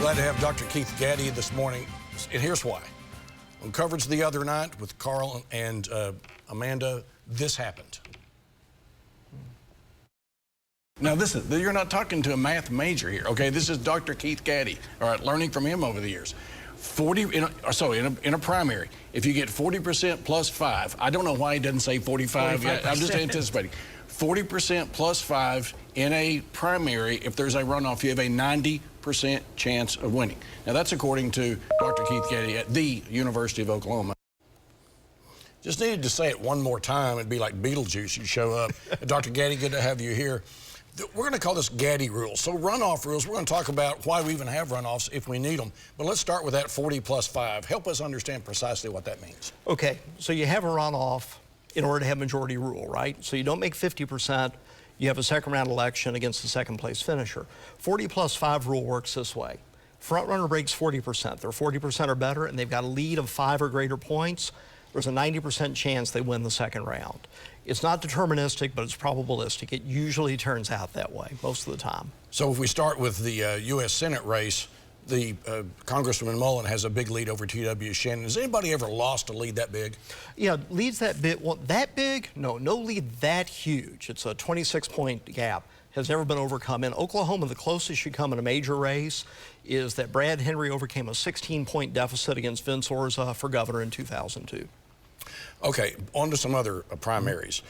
Glad to have Dr. Keith Gaddie this morning, and here's why. On coverage the other night with Carl and Amanda, this happened. Now listen, you're not talking to a math major here, okay? This is Dr. Keith Gaddie, all right, learning from him over the years. In a primary, if you get 40% plus 5, I don't know why he doesn't say 45 yet, I'm just anticipating. 40% plus 5 in a primary, if there's a runoff, you have a 90% chance of winning. Now that's according to Dr. Keith Gaddie at the University of Oklahoma. Just needed to say it one more time. It'd be like Beetlejuice, you show up. Dr. Gaddie, good to have you here. We're going to call this Gaddie rules. So runoff rules, we're going to talk about why we even have runoffs if we need them. But let's start with that 40 plus 5. Help us understand precisely what that means. Okay, so you have a runoff in order to have majority rule, right? So you don't make 50%, you have a second round election against the second place finisher. 40 plus 5 rule works this way. Front runner breaks 40%. They're 40% or better, and they've got a lead of 5 or greater points. There's a 90% chance they win the second round. It's not deterministic, but it's probabilistic. It usually turns out that way most of the time. So if we start with the U.S. Senate race, the Congressman Mullen has a big lead over T.W. Shannon. Has anybody ever lost a lead that big? Yeah, leads that big. Well, that big? No lead that huge. It's a 26-point gap. Has never been overcome. In Oklahoma, the closest you come in a major race is that Brad Henry overcame a 16-point deficit against Vince Orza for governor in 2002. Okay, on to some other primaries.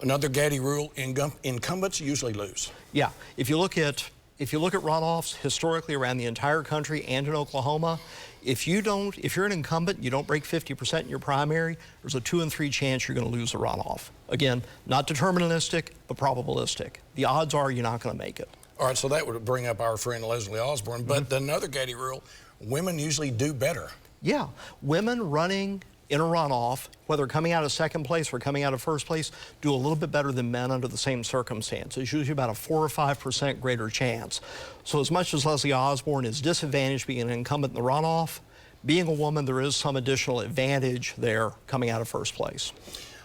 Another Gaddie rule, incumbents usually lose. Yeah, if you look at runoffs historically around the entire country and in Oklahoma, if you're an incumbent, you don't break 50% in your primary, there's a 2 in 3 chance you're going to lose a runoff. Again, not deterministic, but probabilistic. The odds are you're not going to make it. All right, so that would bring up our friend Leslie Osborne, but another Gaddie rule, women usually do better. Yeah, women running in a runoff, whether coming out of second place or coming out of first place, do a little bit better than men under the same circumstances, usually about a 4 or 5% greater chance. So as much as Leslie Osborne is disadvantaged being an incumbent in the runoff, being a woman, there is some additional advantage there coming out of first place.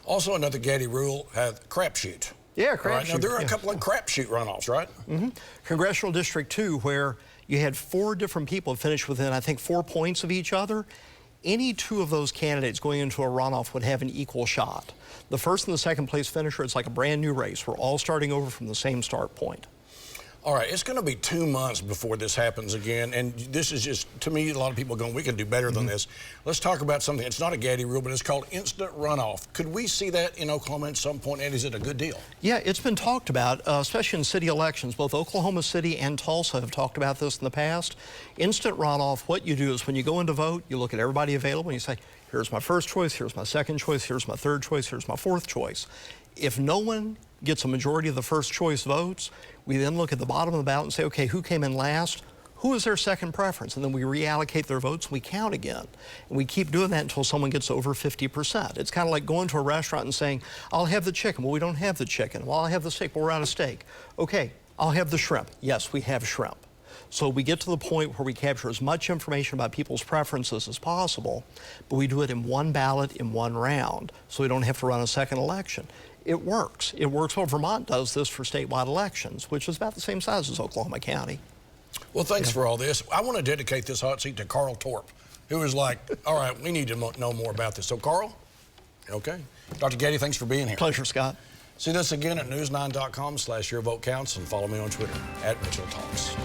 Also another Gaddie rule, crapshoot. Yeah, crapshoot. Right, now there are a couple of crapshoot runoffs, right? Congressional District 2, where you had 4 different people finish within, I think, 4 points of each other. Any 2 of those candidates going into a runoff would have an equal shot. The first and the second place finisher, it's like a brand new race. We're all starting over from the same start point. All right, it's going to be 2 months before this happens again, and this is just, to me, a lot of people are going, we can do better than this. Let's talk about something, it's not a Gaddie rule, but it's called instant runoff. Could we see that in Oklahoma at some point, and is it a good deal? Yeah, it's been talked about, especially in city elections. Both Oklahoma City and Tulsa have talked about this in the past. Instant runoff, what you do is when you go in to vote, you look at everybody available, and you say, here's my first choice, here's my second choice, here's my third choice, here's my fourth choice. If no one gets a majority of the first choice votes, we then look at the bottom of the ballot and say, okay, who came in last? Who is their second preference? And then we reallocate their votes and we count again. And we keep doing that until someone gets over 50%. It's kind of like going to a restaurant and saying, I'll have the chicken. Well, we don't have the chicken. Well, I'll have the steak. Well, we're out of steak. Okay, I'll have the shrimp. Yes, we have shrimp. So we get to the point where we capture as much information about people's preferences as possible, but we do it in one ballot in one round, so we don't have to run a second election. It works. It works well. Vermont does this for statewide elections, which is about the same size as Oklahoma County. Well, thanks for all this. I want to dedicate this hot seat to Carl Torp, who is like, all right, we need to know more about this. So, Carl, okay. Dr. Gaddie, thanks for being here. Pleasure, Scott. See this again at news9.com/yourvotecounts and follow me on Twitter @MitchellTalks.